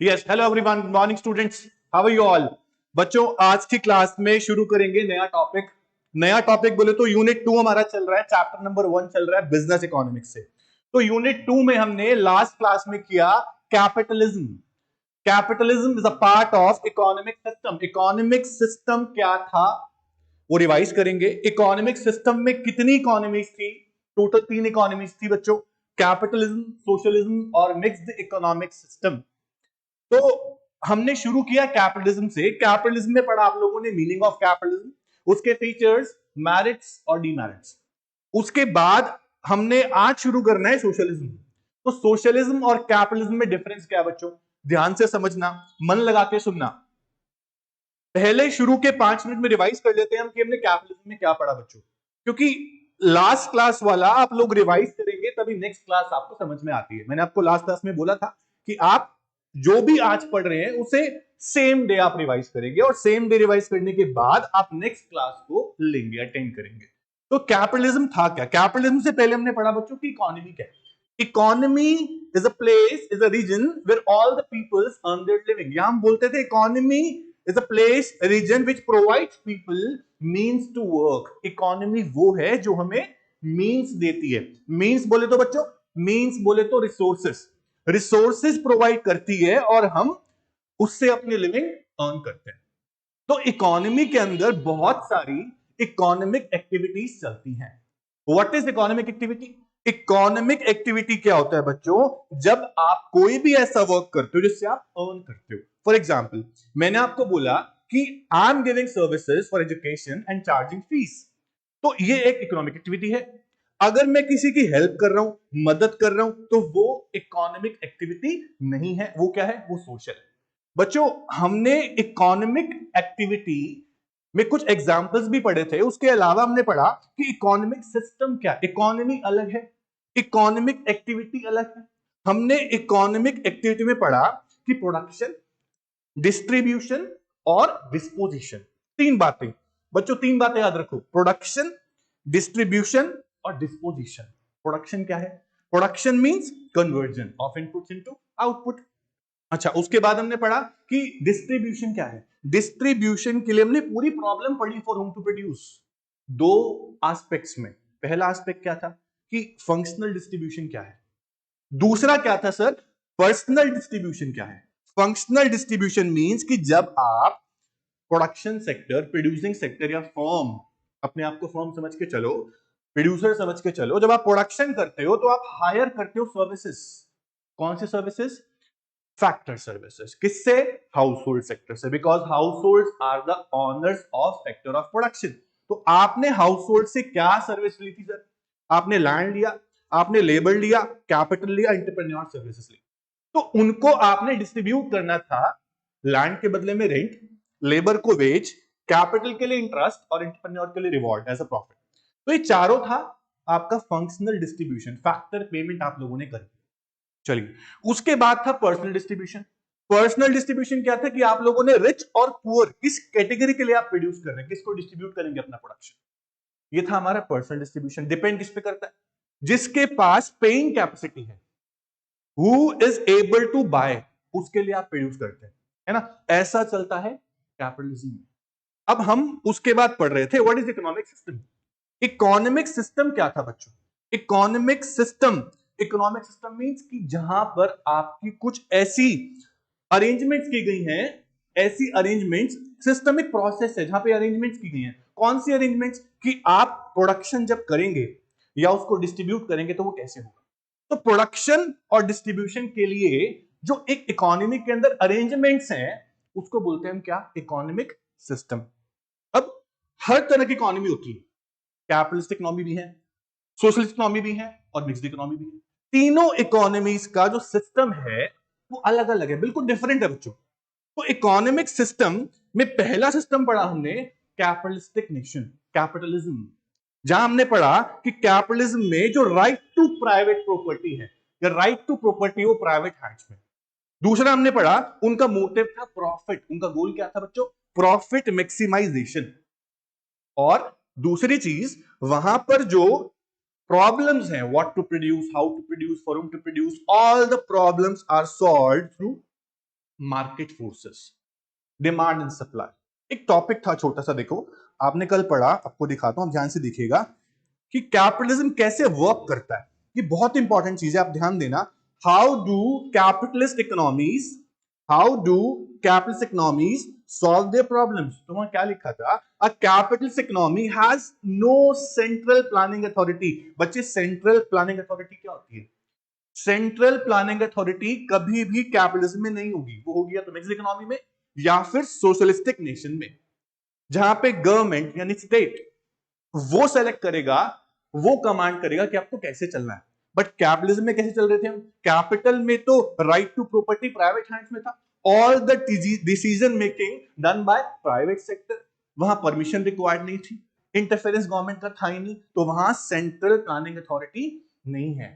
Yes, hello everyone, good morning students, how are you all. बच्चों, आज की class में शुरू करेंगे नया टॉपिक। नया टॉपिक बोले तो यूनिट 2 हमारा चल रहा है, चैप्टर नंबर 1 चल रहा है बिजनेस इकोनॉमिक्स से। तो यूनिट 2 में हमने लास्ट क्लास में किया capitalism. Capitalism is a part of economic system. Economic system क्या था वो रिवाइज करेंगे। इकोनॉमिक सिस्टम में कितनी इकोनॉमीज थी? टोटल 3 इकोनॉमीज थी बच्चों, कैपिटलिज्म, सोशलिज्म और मिक्स्ड इकोनॉमिक सिस्टम। तो हमने शुरू किया कैपिटलिज्म से। कैपिटलिज्म में पढ़ा आप लोगों ने मीनिंग ऑफ कैपिटलिज्म, उसके फीचर्स, मेरिट्स और डीमेरिट्स। उसके बाद हमने आज शुरू करना है सोशलिज्म। तो सोशलिज्म और कैपिटलिज्म में डिफरेंस क्या है बच्चों? ध्यान से समझना, मन लगा के सुनना। पहले शुरू के 5 मिनट में रिवाइज कर लेते हैं हम कि हमने कैपिटलिज्म में क्या पढ़ा बच्चों, क्योंकि लास्ट क्लास वाला आप लोग रिवाइज करेंगे तभी नेक्स्ट क्लास आपको समझ में आती है। मैंने आपको लास्ट क्लास में बोला था कि आप जो भी आज पढ़ रहे हैं उसे सेम डे आप रिवाइज करेंगे और सेम डे रिवाइज करने के बाद आप नेक्स्ट क्लास को लेंगे, अटेंड करेंगे। तो कैपिटलिज्म था क्या? कैपिटलिज्म से पहले हमने पढ़ा बच्चों की इकोनॉमी क्या है। Economy is a place, is a region where all the peoples earn their living. यहां हम बोलते थे economy is a place, region which provides people means to work. Economy वो है जो हमें मीन्स देती है। मीन्स बोले तो बच्चों, मीन्स बोले तो रिसोर्सेस, रिसोर्सेज प्रोवाइड करती है और हम उससे अपनी लिविंग अर्न करते हैं। तो इकोनॉमी के अंदर बहुत सारी इकोनॉमिक एक्टिविटीज चलती हैं। What is economic activity? Economic activity क्या होता है बच्चों? जब आप कोई भी ऐसा वर्क करते हो जिससे आप अर्न करते हो। फॉर एग्जाम्पल, मैंने आपको बोला कि I am giving services for education and charging fees, तो ये एक इकोनॉमिक एक्टिविटी है। अगर मैं किसी की हेल्प कर रहा हूं, मदद कर रहा हूं, तो वो इकोनॉमिक एक्टिविटी नहीं है, वो क्या है? वो सोशल है। बच्चों, हमने इकोनॉमिक एक्टिविटी में कुछ एग्जाम्पल्स भी पढ़े थे। उसके अलावा हमने पढ़ा कि इकोनॉमिक सिस्टम क्या है। इकोनॉमी अलग है, इकोनॉमिक एक्टिविटी अलग है। हमने इकोनॉमिक एक्टिविटी में पढ़ा कि प्रोडक्शन, डिस्ट्रीब्यूशन और डिस्पोजिशन। 3 बातें बच्चों, 3 बातें याद रखो, प्रोडक्शन, डिस्ट्रीब्यूशन और डिस्पोजिशन। प्रोडक्शन क्या है? Production means conversion of inputs into output. अच्छा, उसके बाद हमने पढ़ा कि डिस्ट्रीब्यूशन क्या है। डिस्ट्रीब्यूशन के लिए हमने पूरी प्रॉब्लम पढ़ी for whom to produce, 2 aspects में। पहला एस्पेक्ट क्या था कि फंक्शनल डिस्ट्रीब्यूशन क्या है, दूसरा क्या था सर, पर्सनल डिस्ट्रीब्यूशन क्या है। फंक्शनल डिस्ट्रीब्यूशन मींस कि जब आप प्रोडक्शन सेक्टर, प्रोड्यूसिंग सेक्टर या फर्म, अपने आप को फर्म समझ के चलो, प्रोड्यूसर समझ के चलो, जब आप प्रोडक्शन करते हो तो आप हायर करते हो सर्विसेज। कौन सी सर्विसेज? Factor services. किससे? हाउस होल्ड सेक्टर से, because household are the owners of factor of production. तो आपने हाउस होल्ड से क्या सर्विस ली थी सर? आपने लैंड लिया, आपने लेबर लिया, कैपिटल लिया, एंटरप्रेन्योर सर्विसेज ली। तो उनको आपने डिस्ट्रीब्यूट करना था। लैंड के बदले में रेंट, लेबर को वेज, कैपिटल के लिए इंटरेस्ट और एंटरप्रेन्योर के लिए रिवॉर्ड एज अ प्रॉफिट। तो ये चारों था आपका फंक्शनल डिस्ट्रीब्यूशन। फैक्टर पेमेंट आप लोगों ने करी। चलिए, उसके बाद था पर्सनल डिस्ट्रीब्यूशन। पर्सनल डिस्ट्रीब्यूशन क्या था कि आप लोगों ने रिच और पुअर, किस कैटेगरी के लिए आप प्रोड्यूस कर रहे हैं, किसको डिस्ट्रीब्यूट करेंगे अपना प्रोडक्शन। ये था हमारा पर्सनल डिस्ट्रीब्यूशन। डिपेंड किस पे करता है? जिसके पास पेइंग कैपेसिटी है, who is able to buy, उसके लिए आप प्रोड्यूस करते हैं, है ना। ऐसा चलता है कैपिटलिज्म में। अब हम उसके बाद पढ़ रहे थे what is economic system. Economic system क्या था बच्चों? Economic system, economic system means कि जहां पर आपकी कुछ ऐसी अरेंजमेंट्स की गई हैं, ऐसी अरेंजमेंट्स, सिस्टमिक प्रोसेस है जहां पे अरेंजमेंट्स की गई हैं। कौन सी अरेंजमेंट्स? कि आप प्रोडक्शन जब करेंगे या उसको डिस्ट्रीब्यूट करेंगे तो वो कैसे होगा। तो प्रोडक्शन और डिस्ट्रीब्यूशन के लिए जो एक इकोनॉमी के अंदर अरेंजमेंट्स हैं, उसको बोलते हैं हम क्या? Economic system. अब हर तरह की इकोनॉमी होती है, कैपिटलिस्ट इकोनॉमी भी है, सोशलिस्ट इकोनॉमी भी है और मिक्स्ड इकोनॉमी भी है। तीनों इकोनॉमीज का जो सिस्टम है वो अलग अलग है, बिल्कुल डिफरेंट है बच्चों। तो इकोनॉमिक सिस्टम में पहला सिस्टम पढ़ा हमने कैपिटलिस्टिक नेशन, कैपिटलिज्म। जहां हमने पढ़ा कि कैपिटलिज्म में जो राइट टू प्राइवेट प्रॉपर्टी है या राइट टू प्रॉपर्टी वो प्राइवेट हैंड्स में। दूसरा हमने पढ़ा उनका मोटिव था प्रॉफिट, उनका गोल क्या था बच्चों? Profit maximisation. और दूसरी चीज, वहां पर जो प्रॉब्लम्स हैं, what to produce, how to produce, for whom to produce, all the problems are solved through market forces, demand and supply. एक टॉपिक था छोटा सा, देखो आपने कल पढ़ा, आपको दिखाता हूं, ध्यान से देखिएगा कि कैपिटलिज्म कैसे वर्क करता है। ये बहुत इंपॉर्टेंट चीज है, आप ध्यान देना। How do capitalist economies, how do capitalist economies solve their problems. तो वहां क्या लिखा था, a capitalist economy has no central planning authority. बच्चे सेंट्रल प्लानिंग अथॉरिटी क्या होती है? सेंट्रल प्लानिंग अथॉरिटी कभी भी कैपिटलिज्म में नहीं होगी, वो होगी या तो मिक्स्ड इकोनॉमी में या फिर सोशलिस्टिक नेशन में, जहां पे गवर्नमेंट यानी स्टेट वो सेलेक्ट करेगा, वो कमांड करेगा कि आपको कैसे चलना है। बट कैपिटलिज्म में कैसे चल रहे थे हम? कैपिटल में तो right to property private hands में था, all the decision making done by private sector, वहां परमिशन रिक्वायर्ड नहीं थी, इंटरफेरेंस गवर्नमेंट का था ही नहीं, तो वहां सेंट्रल प्लानिंग अथॉरिटी नहीं है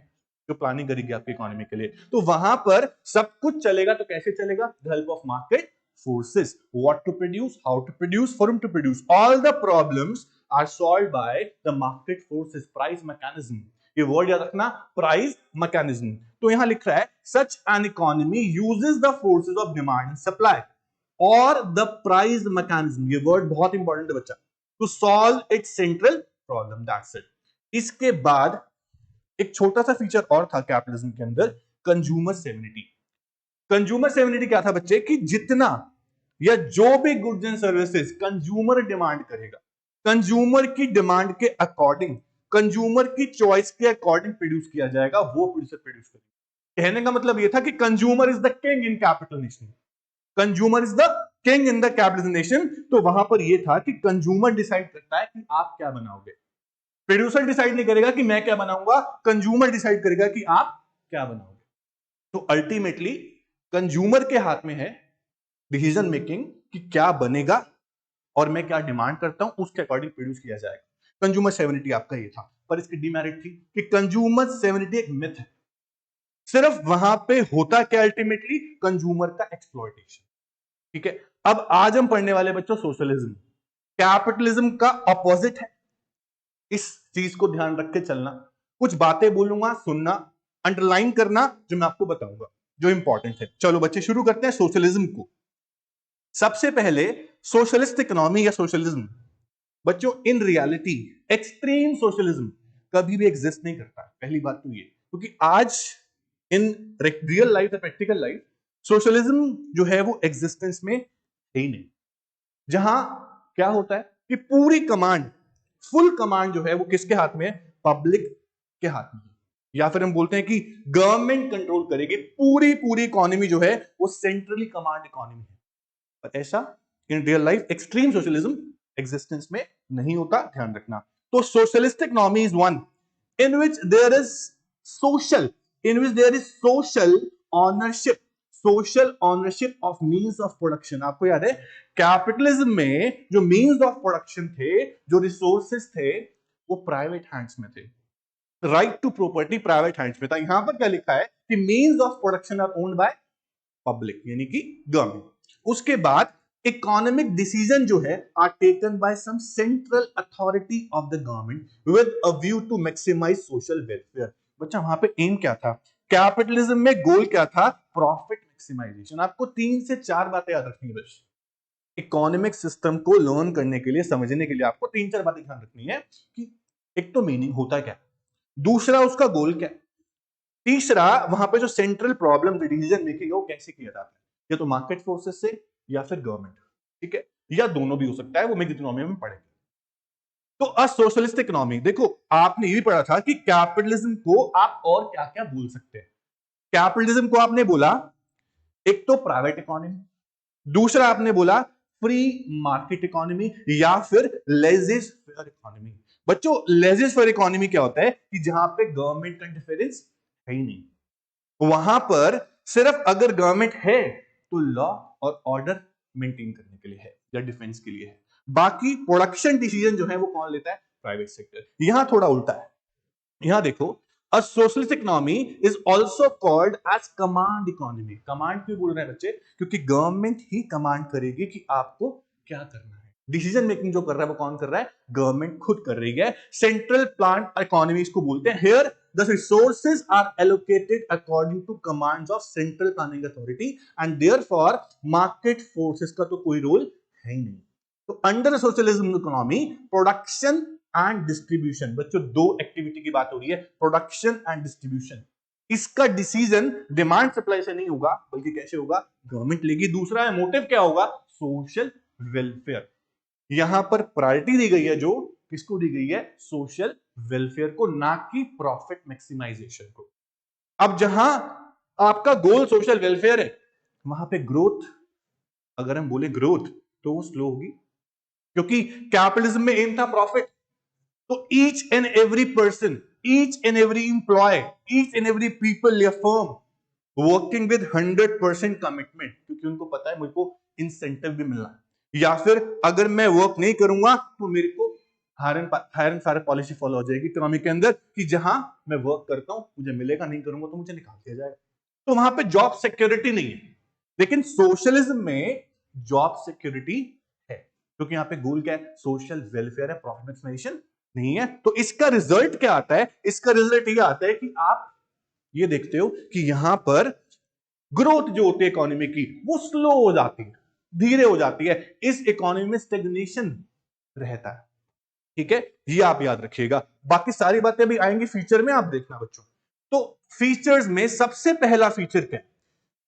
जो प्लानिंग करेगी आपकी इकोनॉमी के लिए। तो वहां पर सब कुछ चलेगा, तो कैसे चलेगा? With help of market forces, what to produce, how to produce, for whom to produce, all the problems are solved by the market forces, price mechanism। ये वर्ड याद रखना, प्राइस मैकेनिज्म। तो यहां लिख रहा है such an economy uses the forces of demand and supply और the price mechanism, ये वर्ड बहुत इंपॉर्टेंट है बच्चा, to solve its central problem, that's it। इसके बाद एक छोटा सा फीचर और था कैपिटलिज्म के अंदर, कंज्यूमर सेवेनिटी। कंज्यूमर सेवेनिटी क्या था बच्चे, कि जितना या जो भी goods and services consumer demand करेगा, कंज्यूमर की डिमांड के अकॉर्डिंग, कंज्यूमर की चॉइस के अकॉर्डिंग प्रोड्यूस किया जाएगा, वो प्रोड्यूसर प्रोड्यूस करेगा। कहने का मतलब यह था कि consumer is the king in capital nation, consumer is the king in the capital nation. तो वहां पर यह था कि कंज्यूमर डिसाइड करता है कि आप क्या बनाओगे, प्रोड्यूसर डिसाइड नहीं करेगा कि मैं क्या बनाऊंगा, कंज्यूमर डिसाइड करेगा कि आप क्या बनाओगे। तो अल्टीमेटली कंज्यूमर के हाथ में है डिसीजन मेकिंग कि क्या बनेगा और मैं क्या डिमांड करता हूं, उसके अकॉर्डिंग प्रोड्यूस किया जाएगा। कंज्यूमर सेवेनिटी आपका ये था, पर इसकी डिमेरिट थी कि कंज्यूमर सेवेनिटी एक मिथ है, सिर्फ वहां पे होता क्या अल्टीमेटली, कंज्यूमर का एक्सप्लॉयटेशन। ठीक है, अब आज हम पढ़ने वाले बच्चों सोशलिज्म, कैपिटलिज्म का ऑपोजिट है। इस चीज को ध्यान रख के चलना, कुछ बातें बोलूंगा, सुनना, अंडरलाइन करना जो मैं आपको बताऊंगा, जो इंपॉर्टेंट है। चलो बच्चे शुरू करते हैं सोशलिज्म को। सबसे पहले सोशलिस्ट इकोनॉमी या सोशलिज्म, बच्चों इन रियलिटी एक्सट्रीम सोशलिज्म कभी भी एग्जिस्ट नहीं करता। पहली बात तो ये, क्योंकि आज इन real life, practical life, socialism जो है वो एग्जिस्टेंस में है ही नहीं। जहां क्या होता है कि पूरी कमांड, फुल कमांड जो है वो किसके हाथ में है? पब्लिक के हाथ में। या फिर हम बोलते हैं कि गवर्नमेंट कंट्रोल करेगी पूरी इकोनॉमी जो है वो सेंट्रली कमांड इकोनॉमी है। पर ऐसा in real life extreme socialism existence में नहीं होता, ध्यान रखना। तो socialistic economy is one in which there is social, in which there is social ownership, social ownership of means of production. आपको याद है कैपिटलिज्म में जो मींस ऑफ प्रोडक्शन थे, जो रिसोर्सेस थे, वो प्राइवेट हैंड्स में थे, right to property private hands में था। यहां पर क्या लिखा है कि means of production are owned by public यानी कि गवर्नमेंट। उसके बाद इकोनॉमिक डिसीजन जो है are taken by some central authority of the government with a view to maximise social welfare. बच्चा वहां पे एम क्या था, कैपिटलिज्म में गोल क्या था? Profit maximisation. आपको 3 से 4 बातें याद रखनी है बस, इकोनॉमिक सिस्टम को लर्न करने के लिए, समझने के लिए आपको 3-4 बातें ध्यान रखनी है कि एक तो मीनिंग होता क्या, दूसरा उसका गोल क्या, तीसरा वहां पे जो सेंट्रल प्रॉब्लम डिसीजन मेकिंग है वो कैसे किया जाता है, या तो मार्केट फोर्सेस से या फिर गवर्नमेंट। ठीक है, या दोनों भी हो सकता है, वो मिक्स्ड इकोनॉमी में पढ़ेंगे। तो अ सोशलिस्ट इकोनॉमी, देखो आपने ये भी पढ़ा था कि कैपिटलिज्म को आप और क्या क्या बोल सकते हैं। कैपिटलिज्म को आपने बोला एक तो प्राइवेट इकोनॉमी, दूसरा आपने बोला फ्री मार्केट इकोनॉमी, या फिर लेजेस फेयर इकोनॉमी। बच्चों लेजेस फेयर इकोनॉमी क्या होता है कि जहां पे गवर्नमेंट का इंटरफेरेंस है ही नहीं, वहां पर सिर्फ अगर गवर्नमेंट है तो लॉ और ऑर्डर मेंटेन करने के लिए है या डिफेंस के लिए है, बाकी प्रोडक्शन डिसीजन जो है वो कौन लेता है? Private sector. यहां थोड़ा उल्टा है, यहां देखो a socialist economy is also called as command economy. Command क्यों बोल रहे हैं बच्चे? क्योंकि गवर्नमेंट ही कमांड करेगी कि आपको क्या करना है, डिसीजन मेकिंग जो कर रहा है वो कौन कर रहा है? गवर्नमेंट खुद कर रही है। सेंट्रल प्लान इकोनॉमी इसको बोलते हैं। Here the resources are allocated according to commands of central planning authority and therefore market forces का तो कोई रोल है ही नहीं। तो under socialism economy production and distribution, बच्चों दो एक्टिविटी की बात हो रही है, प्रोडक्शन एंड डिस्ट्रीब्यूशन। इसका डिसीजन डिमांड सप्लाई से नहीं होगा, बल्कि कैसे होगा, गवर्नमेंट लेगी। दूसरा है मोटिव क्या होगा, सोशल वेलफेयर। यहां पर प्रायोरिटी दी गई है जो किसको दी गई है, सोशल वेलफेयर को, ना कि प्रॉफिट मैक्सिमाइजेशन को। अब जहां आपका गोल सोशल वेलफेयर है, वहां पे ग्रोथ, अगर हम बोले ग्रोथ, तो वो स्लो होगी, क्योंकि कैपिटलिज्म में एम था प्रॉफिट। तो each and every person, each and every employ, each and every people या फर्म वर्किंग विद 100% कमिटमेंट, क्योंकि उनको पता है मुझको इंसेंटिव भी मिलना है, या फिर अगर मैं वर्क नहीं करूंगा तो मेरे को hire and fire policy follow हो जाएगी इकोनॉमी के अंदर, कि जहां मैं वर्क करता हूं मुझे मिलेगा, नहीं करूंगा तो मुझे निकाल दिया जाएगा। तो वहां पे जॉब सिक्योरिटी नहीं है। लेकिन सोशलिज्म में जॉब सिक्योरिटी है, क्योंकि यहां पे गोल क्या है, सोशल वेलफेयर है, प्रॉफिट मैक्सिमाइजेशन नहीं है। तो इसका रिजल्ट क्या आता है, इसका रिजल्ट ये आता है कि आप ये देखते हो कि यहां पर ग्रोथ जो होती है इकोनॉमी की, वो स्लो हो जाती है, धीरे हो जाती है। इस इकोनॉमी में स्टेग्नेशन रहता है, ठीक है, ये आप याद रखिएगा। बाकी सारी बातें भी आएंगी फीचर में, आप देखना बच्चों। तो फीचर्स में सबसे पहला फीचर क्या है,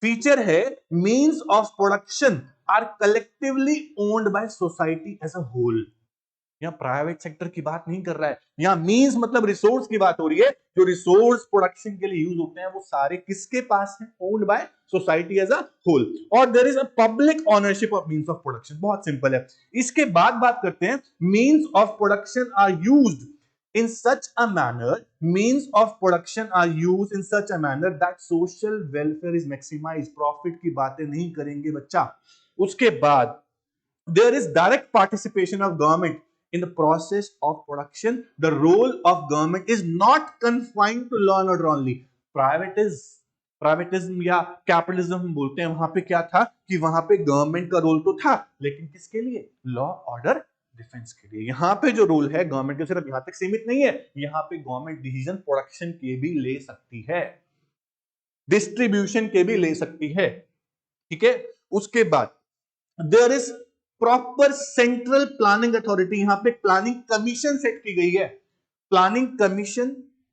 फीचर है means of production are collectively owned by society as a whole. यहां प्राइवेट सेक्टर की बात नहीं कर रहा है, यहां मींस मतलब रिसोर्स की बात हो रही है। जो रिसोर्स प्रोडक्शन के लिए यूज होते हैं वो सारे किसके पास हैं, owned by society as a whole. और there is a public ownership of means of production, बहुत सिंपल है। इसके बाद बात करते हैं means of production are used in such a manner, means of production are used in such a manner that social welfare is maximized। Profit की बातें नहीं करेंगे बच्चा। उसके बाद there is direct participation of government in the process of production। the role of government is not confined to law and order only। प्राइवेटिज्म या capitalism हम बोलते हैं, वहां पे क्या था कि वहां पे गवर्नमेंट का रोल तो था, लेकिन किसके लिए, लॉ ऑर्डर डिफेंस के लिए। यहां पे जो रोल है गवर्नमेंट के सिर्फ यहां तक सीमित नहीं है, यहां पे गवर्नमेंट डिसीजन प्रोडक्शन के भी ले सकती है, डिस्ट्रीब्यूशन के भी ले सकती है, ठीक है। उसके बाद there is proper central planning authority. यहां पे प्लानिंग कमीशन सेट की गई है। प्लानिंग कमीशन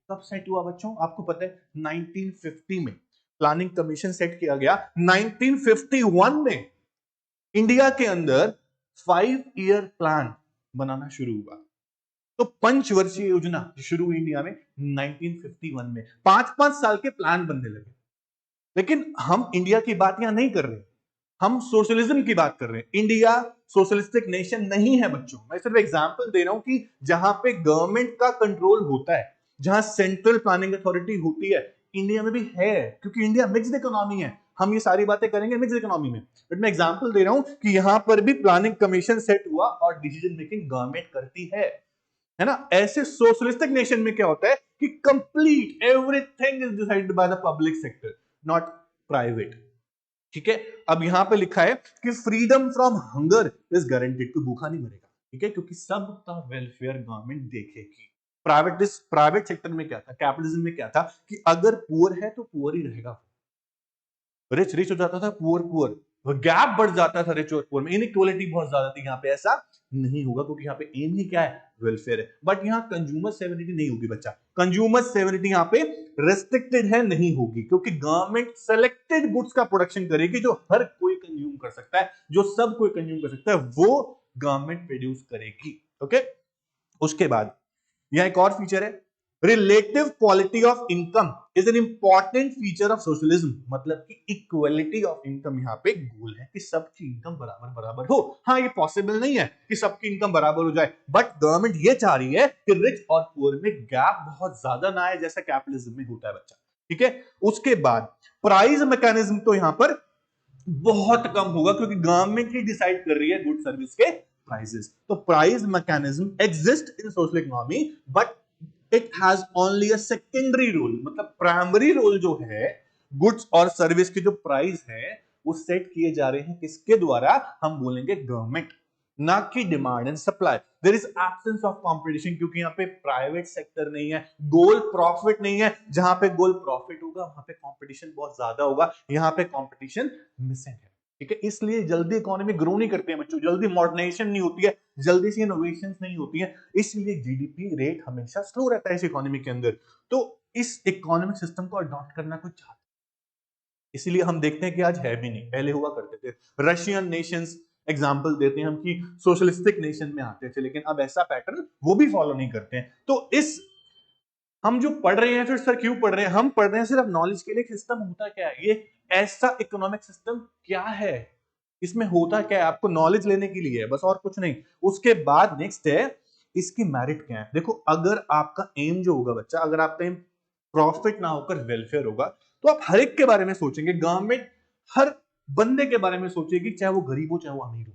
कब सेट हुआ बच्चों, आपको पता है 1950 में प्लानिंग कमीशन सेट किया गया। 1951 में इंडिया के अंदर 5 ईयर प्लान बनाना शुरू हुआ। तो पंचवर्षीय योजना शुरू हुई इंडिया में 1951 में, 5-5 साल के प्लान बनने लगे। लेकिन हम इंडिया की बात यहां नहीं कर रहे, हम सोशलिज्म की बात कर रहे हैं। इंडिया सोशलिस्टिक नेशन नहीं है बच्चों, मैं सिर्फ एग्जांपल दे रहा हूं कि जहां पे गवर्नमेंट का कंट्रोल होता है, जहां सेंट्रल प्लानिंग अथॉरिटी होती है, इंडिया में भी है, क्योंकि इंडिया मिक्स्ड इकोनॉमी है। हम ये सारी बातें करेंगे मिक्स्ड इकोनॉमी में, बट मैं एग्जांपल दे रहा हूं कि यहां पर भी प्लानिंग कमीशन सेट हुआ और डिसीजन मेकिंग गवर्नमेंट करती है ना। ऐसे सोशलिस्टिक नेशन में क्या होता है कि complete everything is decided by the public sector, not private, ठीक है। अब यहां पे लिखा है कि freedom from hunger is guaranteed, कोई भूखा नहीं मरेगा, ठीक है, क्योंकि सबका वेलफेयर गवर्नमेंट देखेगी। प्राइवेट सेक्टर में क्या था, कैपिटलिज्म में क्या था कि अगर पुअर है तो पुअर ही रहेगा, रिच रिच हो जाता था, पुअर पुअर, गैप बढ़ जाता था रिच और पुअर में, इनइक्वालिटी बहुत ज्यादा थी। यहाँ पे ऐसा नहीं होगा, क्योंकि यहाँ पे एम ही क्या है, वेलफेयर है। बट यहाँ कंज्यूमर सेवरिटी नहीं होगी बच्चा, कंज्यूमर सेवरिटी यहाँ पे रेस्ट्रिक्टेड है, नहीं होगी, क्योंकि गवर्नमेंट सेलेक्टेड गुड्स का प्रोडक्शन करेगी जो हर कोई कंज्यूम कर सकता है, जो सब कोई कंज्यूम कर सकता है, वो गवर्नमेंट प्रोड्यूस करेगी, ओके। उसके बाद यहां एक और फीचर है, relative quality of income is an important feature of socialism. मतलब कि इक्वलिटी ऑफ इनकम यहाँ पे गोल है कि सबकी इनकम बराबर बराबर हो। हाँ, ये पॉसिबल नहीं है कि सबकी इनकम बराबर हो जाए, बट गवर्नमेंट ये चाह रही है कि रिच और पुअर में गैप बहुत ज्यादा ना आए, जैसा कैपिटलिज्म में होता है बच्चा, ठीक है। उसके बाद प्राइस मैकेनिज्म तो यहां पर बहुत कम होगा, क्योंकि गवर्नमेंट ही डिसाइड कर रही है गुड सर्विस के प्राइसेस। तो price mechanism exist in social economy, but it has only a secondary role. मतलब प्राइमरी रोल जो है गुड्स और सर्विस के जो प्राइस है वो सेट किए जा रहे हैं किसके द्वारा, हम बोलेंगे गवर्नमेंट। ना कि demand and supply. There is absence of competition, क्योंकि यहाँ पे प्राइवेट सेक्टर नहीं है, गोल प्रॉफिट नहीं है। जहां पे गोल प्रॉफिट होगा वहां पे कंपटीशन बहुत ज्यादा होगा, यहाँ पे कंपटीशन मिसिंग है। ठीक है, इसलिए जल्दी इकोनॉमी ग्रो नहीं करती है बच्चों, जल्दी मॉडर्नाइजेशन नहीं होती है, जल्दी से इनोवेशंस नहीं होती है, इसलिए जीडीपी रेट हमेशा स्लो रहता है इस इकोनॉमी के अंदर। तो इस इकोनॉमिक सिस्टम को अडॉप्ट करना कोई चाहता, इसीलिए हम देखते हैं कि आज है भी नहीं, पहले हुआ करते थे। रशियन नेशंस एग्जाम्पल देते हैं हम कि सोशलिस्टिक नेशन में आते थे, लेकिन अब ऐसा पैटर्न वो भी फॉलो नहीं करते हैं। तो इस हम जो पढ़ रहे हैं, फिर सर क्यों पढ़ रहे हैं, हम पढ़ रहे हैं सिर्फ नॉलेज के लिए। सिस्टम होता क्या है, ये ऐसा इकोनॉमिक सिस्टम क्या है, इसमें होता क्या है, आपको नॉलेज लेने के लिए है बस, और कुछ नहीं। उसके बाद नेक्स्ट है इसकी मेरिट क्या है। देखो, अगर आपका एम जो होगा बच्चा, अगर आपका एम प्रॉफिट ना होकर वेलफेयर होगा, तो आप हर एक के बारे में सोचेंगे, गवर्नमेंट हर बंदे के बारे में सोचेगी, चाहे वो गरीब हो चाहे वो अमीर हो।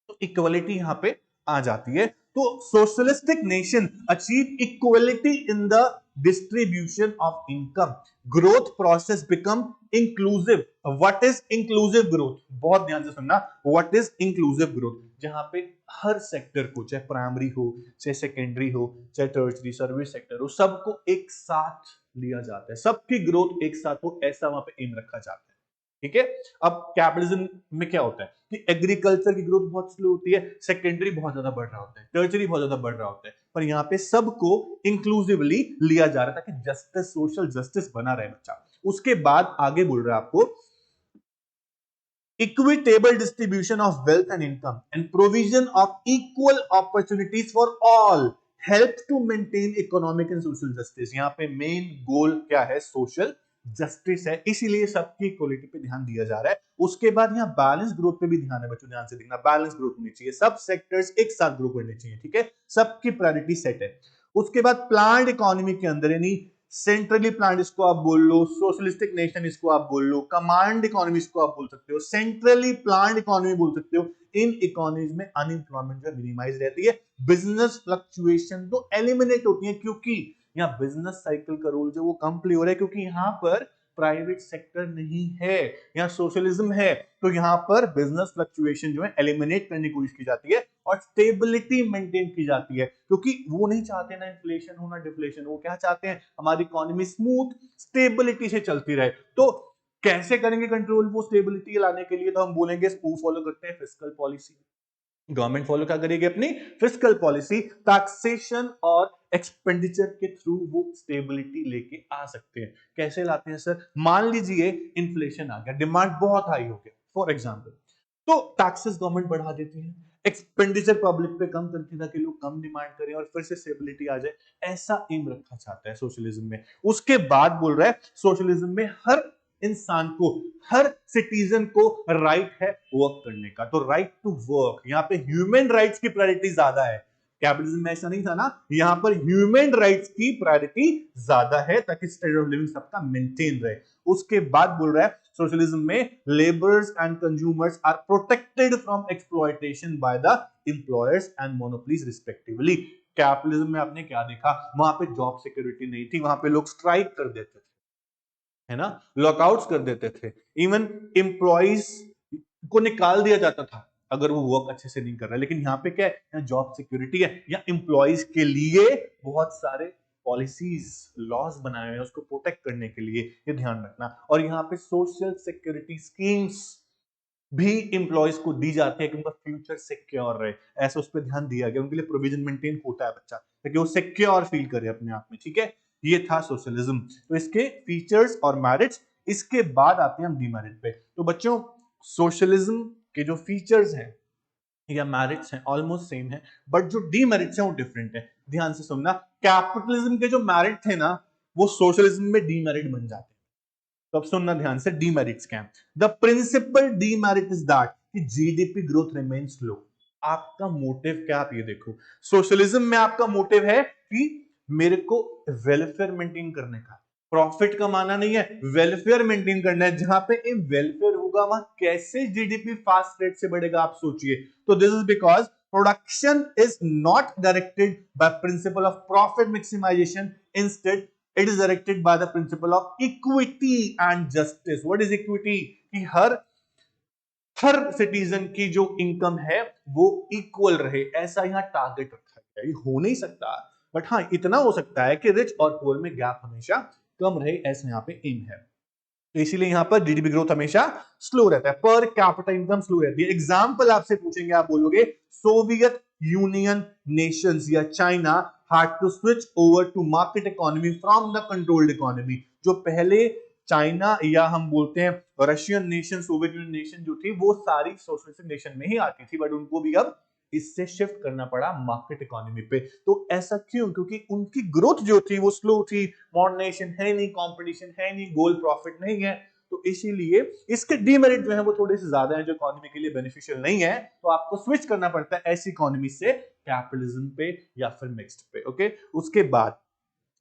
तो इक्वलिटी यहां पे आ जाती है। तो socialistic nation achieve equality in the distribution of income, growth process become inclusive. What is inclusive growth, बहुत ध्यान से सुनना, व्हाट इज इंक्लूसिव ग्रोथ, जहां पे हर सेक्टर को, चाहे प्राइमरी हो चाहे सेकेंडरी हो चाहे टर्शरी सर्विस सेक्टर हो, सबको एक साथ लिया जाता है, सबकी ग्रोथ एक साथ हो, ऐसा वहां पे एम रखा जाता है। ठीक है, अब कैपिटलिज्म में क्या होता है कि एग्रीकल्चर की ग्रोथ बहुत स्लो होती है, सेकेंडरी बहुत ज्यादा बढ़ रहा होता है, टर्शरी बहुत ज्यादा बढ़ रहा होता है, पर यहाँ पे सबको इंक्लूसिवली लिया जा रहा है ताकि जस्टिस, सोशल जस्टिस बना रहे बच्चा। उसके बाद आगे बोल रहा है आपको equitable distribution of wealth and income and provision of equal opportunities for all help to maintain economic and social justice। यहाँ पे मेन गोल क्या है, सोशल जस्टिस है, इसीलिए सबकी इक्वलिटी पे ध्यान दिया जा रहा है। उसके बाद यहाँ बैलेंस ग्रोथ पे भी ध्यान है बच्चों, ध्यान से देखना, बैलेंस ग्रोथ होनी चाहिए, सब सेक्टर्स एक साथ ग्रो करने चाहिए। ठीक है, सबकी प्रायोरिटी सेट है। उसके बाद प्लान्ड इकोनॉमी के अंदर, यानी सेंट्रली प्लान्ड इसको आप बोल लो, सोशलिस्टिक नेशन इसको आप बोल लो, कमांड इकोनॉमी इसको आप बोल सकते हो, सेंट्रली प्लान्ड इकोनॉमी बोल सकते हो। इन इकोनॉमीज में अनएम्प्लॉयमेंट जो मिनिमाइज रहती है, बिजनेस फ्लक्चुएशन तो एलिमिनेट होती है, क्योंकि यहाँ बिजनेस साइकिल का रोल जो वो कम प्ले हो रहा है, क्योंकि यहाँ पर प्राइवेट सेक्टर नहीं है, यहाँ सोशलिज्म है। तो यहाँ पर बिजनेस फ्लक्चुएशन जो है एलिमिनेट करने की कोशिश की जाती है और स्टेबिलिटी मेंटेन की जाती है, क्योंकि वो नहीं चाहते ना इन्फ्लेशन हो ना डिफ्लेशन, वो क्या चाहते हैं, हमारी इकोनॉमी स्मूथ स्टेबिलिटी से चलती रहे। तो कैसे करेंगे कंट्रोल वो स्टेबिलिटी लाने के लिए, तो हम बोलेंगे वो फॉलो करते हैं फिस्कल पॉलिसी। गवर्नमेंट फॉलो क्या करेगी, अपनी फिस्कल पॉलिसी, टैक्सेशन और एक्सपेंडिचर के थ्रू वो स्टेबिलिटी लेके आ सकते हैं। कैसे लाते हैं सर, मान लीजिए इन्फ्लेशन आ गया, डिमांड बहुत हाई हो गया फॉर एग्जांपल, तो टैक्सेस गवर्नमेंट बढ़ा देती है, एक्सपेंडिचर पब्लिक पे कम करती है ताकि लोग कम डिमांड करें और फिर से स्टेबिलिटी आ जाए। ऐसा एम रखा जाता है सोशलिज्म में। उसके बाद बोल रहा है सोशलिज्म में हर इंसान को, हर सिटीजन को राइट है वर्क करने का, तो राइट टू वर्क, यहाँ पे ह्यूमन राइट्स की प्रायोरिटी ज्यादा है। कैपिटलिज्म में ऐसा नहीं था ना, यहाँ पर ह्यूमन राइट्स की प्रायोरिटी ज्यादा है ताकि स्टैंडर्ड ऑफ लिविंग सबका मेंटेन रहे। उसके बाद बोल रहा है सोशलिज्म में labours and consumers are protected from exploitation by the employers and monopolies respectively. Capitalism में आपने क्या देखा, वहां पे जॉब सिक्योरिटी नहीं थी, वहां पे लोग स्ट्राइक कर देते थे, है ना, लॉकआउट्स कर देते थे, इवन एम्प्लॉइज को निकाल दिया जाता था अगर वो वर्क अच्छे से नहीं कर रहा। लेकिन यहाँ पे क्या है, यहाँ जॉब सिक्योरिटी है, या एम्प्लॉइज के लिए बहुत सारे पॉलिसीज लॉज बनाए हैं उसको प्रोटेक्ट करने के लिए, ये ध्यान रखना। और यहाँ पे सोशल सिक्योरिटी स्कीम्स भी एम्प्लॉइज को दी जाती है कि उनका फ्यूचर सिक्योर रहे, ऐसा उस पर ध्यान दिया गया, उनके लिए प्रोविजन मेंटेन होता है बच्चा ताकि वो सिक्योर फील करे अपने आप में। ठीक है, ये था सोशलिज्म। तो इसके फीचर्स और मेरिट्स। इसके बाद आते हैं हम डीमेरिट पे। तो बच्चों सोशलिज्म के जो फीचर्स हैं या मेरिट्स हैं ऑलमोस्ट सेम है, बट जो डीमेरिट्स हैं वो डिफरेंट है। ध्यान से सुनना, कैपिटलिज्म के जो मेरिट थे ना वो सोशलिज्म में डीमेरिट बन जाते हैं। तो अब सुनना ध्यान से, डीमेरिट्स क्या है। The principal demerit is that कि जीडीपी ग्रोथ रिमेन्स लो। आपका मोटिव क्या, आप ये देखो, सोशलिज्म में आपका मोटिव है कि मेरे को वेलफेयर मेंटेन करने का, प्रॉफिट कमाना नहीं है, वेलफेयर मेंटेन करना है। जहां पे वेलफेयर होगा वहां कैसे जीडीपी फास्ट रेट से बढ़ेगा, आप सोचिए। तो this is because production is not directed by principle of profit maximisation, instead it is directed by the principle of equity and justice. What is equity? कि हर हर सिटीजन की जो इनकम है वो इक्वल रहे, ऐसा यहाँ टारगेट रखा गया। ये हो नहीं सकता, बट हाँ इतना हो सकता है कि रिच और पुअर में गैप हमेशा कम रहे, ऐसा यहाँ पे एम है। तो इसीलिए यहां पर जीडीपी ग्रोथ हमेशा स्लो रहता है, पर कैपिटा इनकम स्लो रहती है। एग्जांपल आपसे पूछेंगे, आप बोलोगे सोवियत यूनियन नेशंस या China had to switch over to market economy from the controlled economy. जो पहले चाइना या हम बोलते हैं Russian nation, Soviet Union nation जो थी वो सारी सोशलिस्ट नेशन में ही आती थी, बट उनको भी अब इससे शिफ्ट करना पड़ा मार्केट इकोनॉमी पे। तो ऐसा क्यों? क्योंकि उनकी ग्रोथ जो थी वो स्लो थी, मॉडर्नाइजेशन है नहीं, कंपटीशन है नहीं, गोल प्रॉफिट नहीं है, तो इसीलिए इसके डीमेरिट जो है वो थोड़े से ज्यादा है, जो इकोनॉमी के लिए बेनिफिशियल नहीं है। तो आपको स्विच करना पड़ता है ऐसी इकोनॉमी से कैपिटलिज्म पे या फिर मिक्स्ड पे। ओके, उसके बाद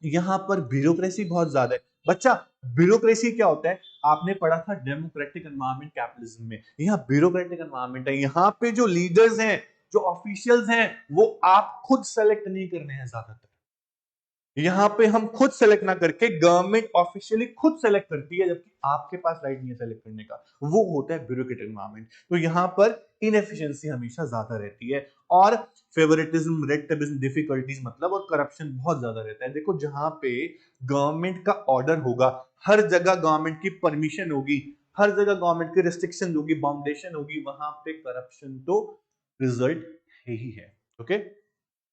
यहां पर ब्यूरोक्रेसी बहुत ज्यादा है। बच्चा, ब्यूरोक्रेसी क्या होता है? आपने पढ़ा था डेमोक्रेटिक एनवायरनमेंट कैपिटलिज्म में। यहाँ ब्यूरोक्रेटिक एनवायरनमेंट है, यहाँ पे जो लीडर्स हैं, जो ऑफिशियल्स हैं, वो आप खुद सेलेक्ट नहीं करने हैं ज्यादातर। यहां पे हम खुद सेलेक्ट ना करके गवर्नमेंट ऑफिशियली खुद सेलेक्ट करती है, जबकि आपके पास राइट नहीं है सेलेक्ट करने का। वो होता है ब्यूरोक्रेटिक एनवायरनमेंट। तो यहां पर इनएफिशिएंसी हमेशा ज्यादा रहती है, और फेवरेटिज्म, रेड टेपिज्म, डिफिकल्टीज मतलब और करप्शन बहुत ज्यादा रहता है। देखो, जहां पे गवर्नमेंट का ऑर्डर होगा, हर जगह गवर्नमेंट की परमिशन होगी, हर जगह गवर्नमेंट की रिस्ट्रिक्शन होगी, बाउंडेशन होगी, वहां पे करप्शन तो रिजल्ट है ही है। ओके,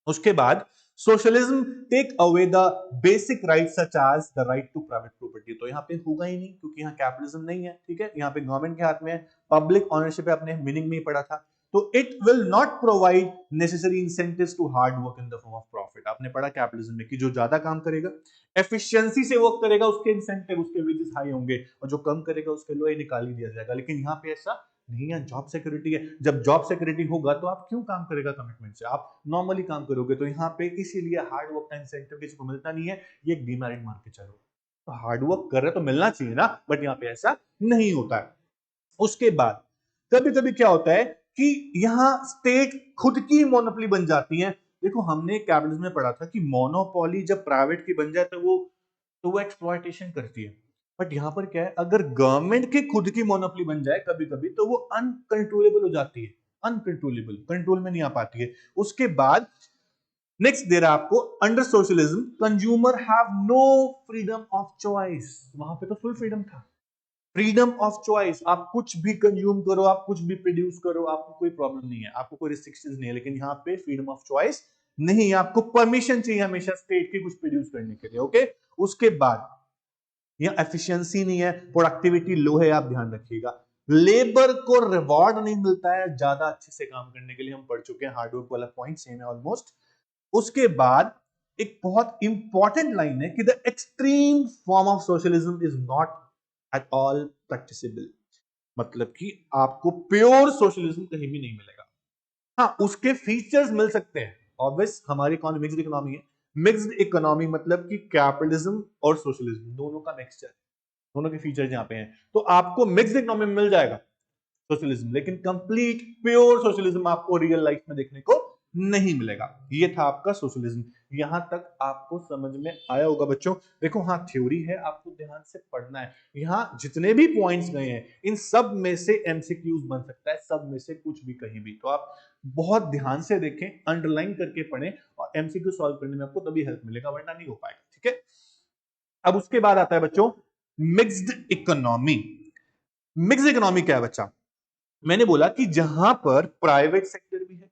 उसके बाद socialism take away the basic right such as the right to private property. तो यहाँ पे होगा ही नहीं, क्योंकि यहाँ कैपिटलिज्म नहीं है। ठीक है, यहाँ पे गवर्नमेंट के हाथ में है, पब्लिक ऑनरशिप है, अपने मीनिंग में ही पढ़ा था। तो it will not provide necessary incentives to hard work in the form of profit. आपने पढ़ा कैपिटलिज्म में कि जो ज्यादा काम करेगा, एफिशिएंसी से वर्क करेगा, उसके इंसेंटिव, उसके वेजेस हाई होंगे, और जो कम करेगा उसके लो ही निकाल ही दिया जाएगा। लेकिन यहाँ पे ऐसा नहीं है, जॉब सिक्योरिटी है। जब जॉब सिक्योरिटी होगा तो आप क्यों काम करेगा कमिटमेंट से, आप नॉर्मली काम करोगे। तो यहाँ पे इसीलिए हार्ड वर्क का इंसेंटिव किसी को मिलता नहीं है, ये एक डीमेरिट मान के चलो। तो हार्ड वर्क कर रहे तो मिलना चाहिए ना, बट यहाँ पे ऐसा नहीं होता है। उसके बाद कभी कभी क्या होता है कि यहाँ स्टेट खुद की मोनोपोली बन जाती है। देखो, हमने कैपिटलिज्म में पढ़ा था कि मोनोपोली जब प्राइवेट की बन जाए तो वो एक्सप्लॉयटेशन करती है। बट यहां पर क्या है, अगर गवर्नमेंट की खुद की मोनोपोली बन जाए कभी कभी, तो वो अनकंट्रोलेबल हो जाती है, अनकंट्रोलेबल, कंट्रोल में नहीं आ पाती है। उसके बाद नेक्स्ट दे रहा है आपको, under socialism consumer have no freedom of choice. वहां पे तो फुल फ्रीडम था, फ्रीडम ऑफ चॉइस, आप कुछ भी कंज्यूम करो, आप कुछ भी प्रोड्यूस करो, आपको कोई प्रॉब्लम नहीं है, आपको कोई रिस्ट्रिक्शंस नहीं है। लेकिन यहाँ पे फ्रीडम ऑफ चॉइस नहीं है, आपको परमिशन चाहिए हमेशा स्टेट की कुछ प्रोड्यूस करने के लिए। ओके, उसके बाद यहाँ एफिशिएंसी नहीं है, प्रोडक्टिविटी लो है, आप ध्यान रखिएगा। लेबर को रिवॉर्ड नहीं मिलता है ज्यादा अच्छे से काम करने के लिए, हम पढ़ चुके हैं, हार्डवर्क वाला पॉइंट सेम है ऑलमोस्ट। उसके बाद एक बहुत इंपॉर्टेंट लाइन है कि the extreme form of socialism is not at all practicable. मतलब कि आपको प्योर सोशलिज्म कहीं भी नहीं मिलेगा। हाँ, उसके फीचर्स मिल सकते हैं, ऑब्वियस, हमारी इकोनॉमी मिक्स्ड इकोनॉमी है। मिक्स्ड इकोनॉमी मतलब कि कैपिटलिज्म और सोशलिज्म दोनों का मिक्सचर, दोनों के फीचर्स यहाँ पे हैं। तो आपको मिक्स्ड इकोनॉमी में मिल जाएगा सोशलिज्म, लेकिन कंप्लीट प्योर सोशलिज्म आपको रियल लाइफ में देखने को नहीं मिलेगा। ये था आपका सोशलिज्म। यहां तक आपको समझ में आया होगा बच्चों? देखो, हाँ थ्योरी है, आपको ध्यान से पढ़ना है। यहाँ जितने भी पॉइंट्स गए हैं, इन सब में से एमसीक्यूज बन सकता है, सब में से कुछ भी कहीं भी। तो आप बहुत ध्यान से देखें, अंडरलाइन करके पढ़ें, और एमसीक्यू सॉल्व करने में आपको तभी हेल्प मिलेगा, वरना नहीं हो पाएगा। ठीक है, अब उसके बाद आता है बच्चों मिक्स्ड इकोनॉमी। मिक्स्ड इकोनॉमी क्या है बच्चा? मैंने बोला कि जहां पर प्राइवेट सेक्टर भी है,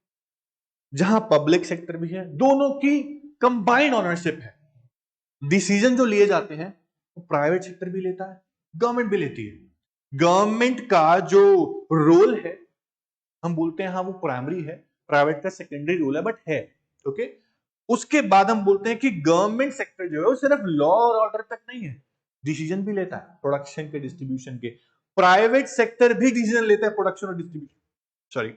जहां पब्लिक सेक्टर भी है, दोनों की कंबाइंड ओनरशिप है। डिसीजन जो लिए जाते हैं वो प्राइवेट सेक्टर भी लेता है, गवर्नमेंट भी लेती है। गवर्नमेंट का जो रोल है, हम बोलते हैं हाँ वो प्राइमरी है, प्राइवेट का सेकेंडरी रोल है, बट है। ओके, उसके बाद हम बोलते हैं कि गवर्नमेंट सेक्टर जो है वो सिर्फ लॉ और ऑर्डर तक नहीं है, डिसीजन भी लेता है प्रोडक्शन के, डिस्ट्रीब्यूशन के। प्राइवेट सेक्टर भी डिसीजन लेता है प्रोडक्शन और डिस्ट्रीब्यूशन, सॉरी।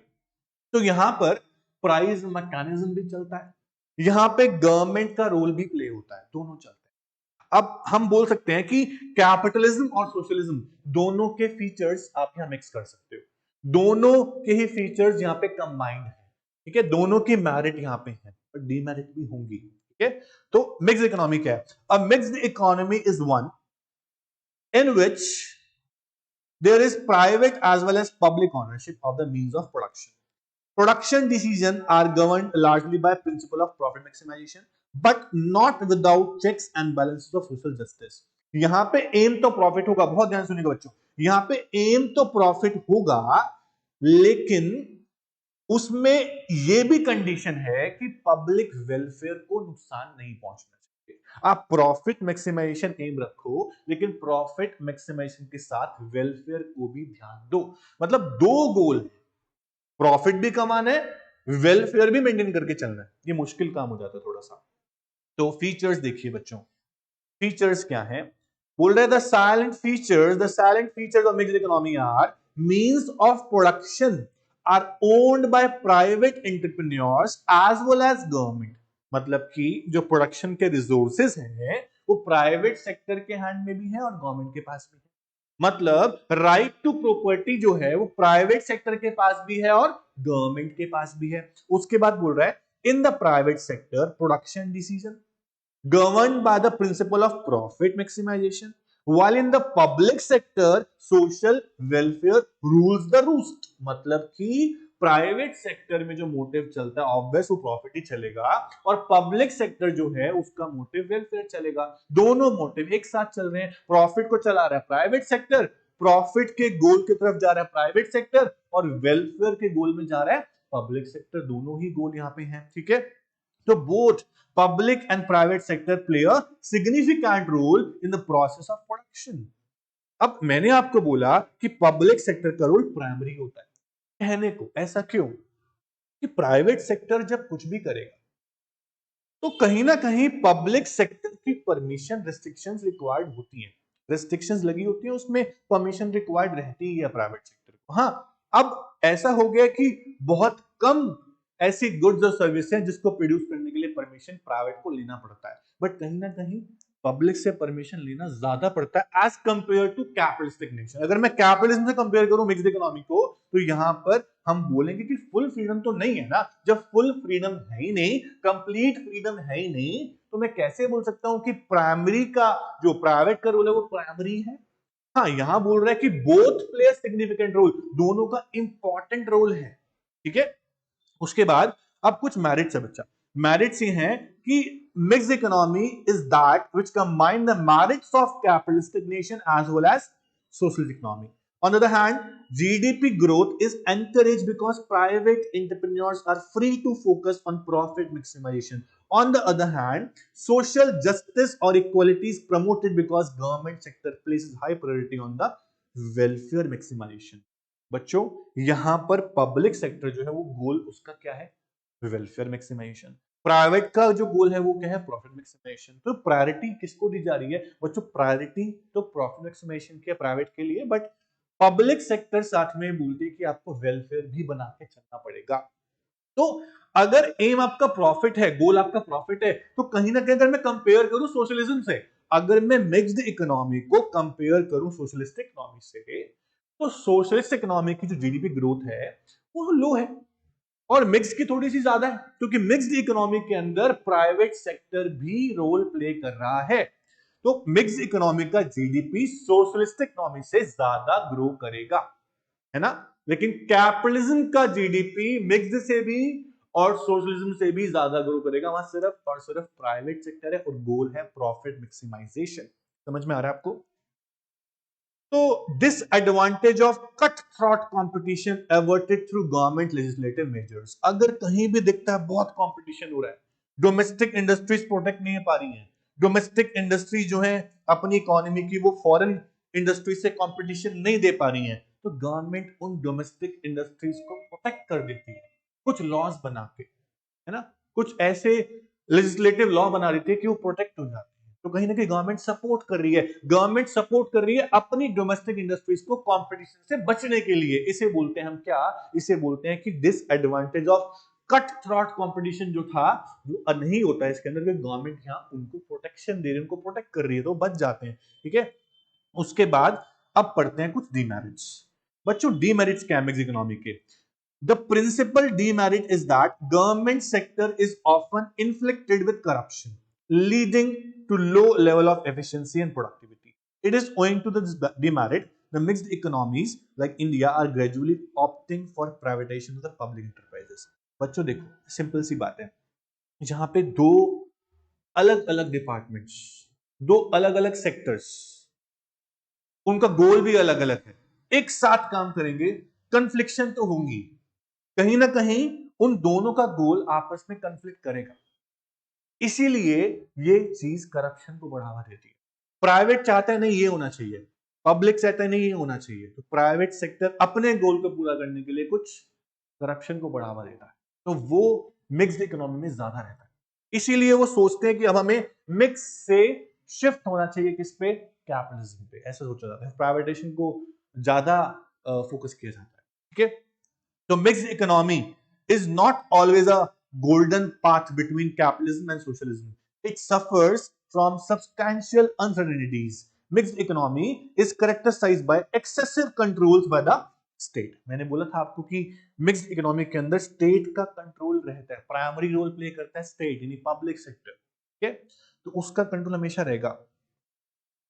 तो यहां पर प्राइस मैकेनिज्म भी चलता है, यहां पे गवर्नमेंट का रोल भी प्ले होता है, दोनों चलते हैं। अब हम बोल सकते हैं कि कैपिटलिज्म और सोशलिज्म दोनों के फीचर्स आप यहां मिक्स कर सकते हो, दोनों के ही फीचर्स यहां पे कंबाइंड है। ठीक है, दोनों की मेरिट यहां पे है, पर डीमेरिट भी होंगी। ठीक है, तो मिक्स्ड इकोनॉमी क्या है? अ mixed economy is one in which There is private as well as public ownership of the means of production. Production decisions are governed largely by principle of profit maximization, but not without checks and balances of social justice. यहाँ पे M तो profit होगा, बहुत ध्यान सुनिएगा बच्चों, यहाँ पे एम तो प्रॉफिट होगा, लेकिन उसमें यह भी कंडीशन है कि पब्लिक वेलफेयर को नुकसान नहीं पहुंचना चाहिए। आप प्रॉफिट मैक्सिमाइजेशन एम रखो, लेकिन प्रॉफिट मैक्सिमाइजेशन के साथ वेलफेयर को भी ध्यान दो। मतलब दो गोल है, प्रॉफिट भी कमाना है, वेलफेयर भी मेंटेन करके चलना है। ये मुश्किल काम हो जाता है थोड़ा सा। तो फीचर्स देखिए बच्चों, फीचर्स क्या है, बोल रहे the silent features of mixed economy are means of production are owned by private entrepreneurs as well as government. मतलब कि जो प्रोडक्शन के रिसोर्सेज हैं वो प्राइवेट सेक्टर के हैंड में भी है और गवर्नमेंट के पास भी है। मतलब राइट टू प्रॉपर्टी जो है वो प्राइवेट सेक्टर के पास भी है और गवर्नमेंट के पास भी है। उसके बाद बोल रहा है in the private sector production decision governed by the principle of profit maximization, while in the public sector social welfare rules the roost। मतलब कि प्राइवेट सेक्टर में जो मोटिव चलता है ऑब्वियस वो प्रॉफिट ही चलेगा, और पब्लिक सेक्टर जो है उसका मोटिव वेलफेयर चलेगा। दोनों मोटिव एक साथ चल रहे हैं, प्रॉफिट को चला रहा है प्राइवेट सेक्टर, प्रॉफिट के गोल की तरफ जा रहा है प्राइवेट सेक्टर, और वेलफेयर के गोल में जा रहा है पब्लिक सेक्टर। दोनों ही गोल यहां पे हैं, ठीक है। तो both public and private sector play a significant role in the process of production। अब मैंने आपको बोला कि पब्लिक सेक्टर का रोल प्राइमरी होता है, कहने को ऐसा क्यों कि प्राइवेट सेक्टर जब कुछ भी करेगा तो कहीं ना कहीं पब्लिक सेक्टर की परमिशन रिस्ट्रिक्शंस रिक्वायर्ड होती हैं, रिस्ट्रिक्शंस लगी होती हैं, उसमें परमिशन रिक्वायर्ड रहती है प्राइवेट सेक्टर को। हाँ, अब ऐसा हो गया कि बहुत कम ऐसी गुड्स और सर्विस हैं जिसको प्रोड्यूस करने के लिए परमिशन प्राइवेट को लेना पड़ता है, बट कहीं ना कहीं पब्लिक से परमिशन लेना ज्यादा पड़ता है as compare to capitalistic nation. अगर मैं कैपिटलिज्म से कंपेयर करूं मिक्स्ड इकोनॉमी को, तो यहां पर हम बोलेंगे कि फुल फ्रीडम तो नहीं है ना। जब फुल फ्रीडम है ही नहीं, कंप्लीट फ्रीडम है ही नहीं, तो मैं कैसे बोल सकता हूं कि प्राइमरी का जो प्राइवेट का रोल है वो प्राइमरी है। हाँ, यहां बोल रहा है कि बोथ प्ले सिग्निफिकेंट रोल, दोनों का इंपॉर्टेंट रोल है, ठीक है। उसके बाद अब कुछ मेरिट्स है बच्चा, मेरिट्स ये हैं कि mixed economy is that which combine the merits of capitalistic nation as well as socialist economy. On the other hand, GDP growth is encouraged because private entrepreneurs are free to focus on profit maximization. On the other hand, social justice or equality is promoted because government sector places high priority on the welfare maximization। बच्चों यहां पर public sector जो है वो गोल उसका क्या है, welfare maximisation. Private का जो गोल है वो क्या है, प्रॉफिट मैक्सिमाइजेशन। तो प्रायोरिटी किसको दी जा रही है बच्चों, प्रायोरिटी तो प्रॉफिट मैक्सिमाइजेशन के प्राइवेट के लिए, बट पब्लिक सेक्टर साथ में बोलते हैं कि आपको वेलफेयर भी बना के चलना पड़ेगा। तो अगर एम आपका प्रॉफिट है, गोल आपका प्रॉफिट है, तो कहीं ना कहीं अगर मैं कंपेयर करूं सोशलिज्म से, अगर मैं मिक्स्ड इकोनॉमी को कंपेयर करूं सोशलिस्टिक इकोनॉमी से, तो सोशलिस्ट इकोनॉमी की जो जीडीपी ग्रोथ है वो लो है और मिक्स की थोड़ी सी ज्यादा है, क्योंकि मिक्स्ड इकोनॉमी के अंदर प्राइवेट सेक्टर भी रोल प्ले कर रहा है। तो मिक्स्ड इकोनॉमी का जीडीपी सोशलिस्टिक इकोनॉमी से ज्यादा ग्रो करेगा, है ना। लेकिन कैपिटलिज्म का जीडीपी मिक्स्ड से भी और सोशलिज्म से भी ज्यादा ग्रो करेगा, वहां सिर्फ और सिर्फ प्राइवेट सेक्टर है और गोल है प्रॉफिट मैक्सिमाइजेशन। समझ में आ रहा है आपको। तो disadvantage of cut throat competition averted through government legislative measures. अगर कहीं भी दिखता है बहुत कंपटीशन हो रहा है, डोमेस्टिक इंडस्ट्रीज प्रोटेक्ट नहीं पा रही हैं, डोमेस्टिक इंडस्ट्री जो है अपनी इकोनॉमी की वो फॉरेन इंडस्ट्री से कंपटीशन नहीं दे पा रही हैं, तो गवर्नमेंट उन डोमेस्टिक इंडस्ट्रीज को प्रोटेक्ट कर देती है कुछ लॉज बना के, है ना। कुछ ऐसे लेजिस्लेटिव लॉ बना देती है कि वो प्रोटेक्ट हो जाते हैं। तो कहीं ना कहीं गवर्नमेंट सपोर्ट कर रही है, गवर्नमेंट सपोर्ट कर रही है अपनी डोमेस्टिक इंडस्ट्रीज को कंपटीशन से बचने के लिए। इसे बोलते हैं हम क्या, इसे बोलते हैं कि disadvantage of cut throat competition जो था वो नहीं होता है इसके अंदर, गवर्नमेंट यहां उनको प्रोटेक्शन दे रही है, उनको प्रोटेक्ट कर रही है, तो बच जाते हैं, ठीक है। उसके बाद अब पढ़ते हैं कुछ डीमेरिट्स। बच्चों डीमेरिट्स क्या है मिक्स्ड इकोनॉमी के। The principal demerit is that government sector is often inflicted with corruption, leading to low level of efficiency and productivity. It is owing to this demerit the mixed economies like India are gradually opting for privatization of the public enterprises. बच्चों देखो, simple सी बात है, जहां पे दो अलग अलग departments, दो अलग अलग सेक्टर्स, उनका गोल भी अलग अलग है, एक साथ काम करेंगे, कन्फ्लिक्शन तो होंगी, कहीं ना कहीं उन दोनों का गोल आपस में कन्फ्लिक्ट करेगा। इसीलिए ये चीज करप्शन को बढ़ावा देती है। प्राइवेट चाहता है नहीं ये होना चाहिए, पब्लिक चाहता है नहीं ये होना चाहिए, तो प्राइवेट सेक्टर अपने गोल को पूरा करने के लिए कुछ करप्शन को बढ़ावा देता है, तो वो मिक्स्ड इकोनॉमी में ज्यादा रहता है। इसीलिए वो सोचते हैं कि अब हमें मिक्स से शिफ्ट होना चाहिए किस पे, कैपिटलिज्म पे, ऐसा सोचा जाता है, प्राइवेटाइजेशन को ज्यादा फोकस किया जाता है। ठीक है, तो mixed economy is not always a golden path between capitalism and socialism. It suffers from substantial uncertainties. Mixed economy is characterized by excessive controls by the state. मैंने बोला था आपको कि मिक्स्ड इकोनॉमी के अंदर स्टेट का कंट्रोल रहता है, प्राइमरी रोल प्ले करता है स्टेट यानी पब्लिक सेक्टर। ठीक है, तो उसका कंट्रोल हमेशा रहेगा।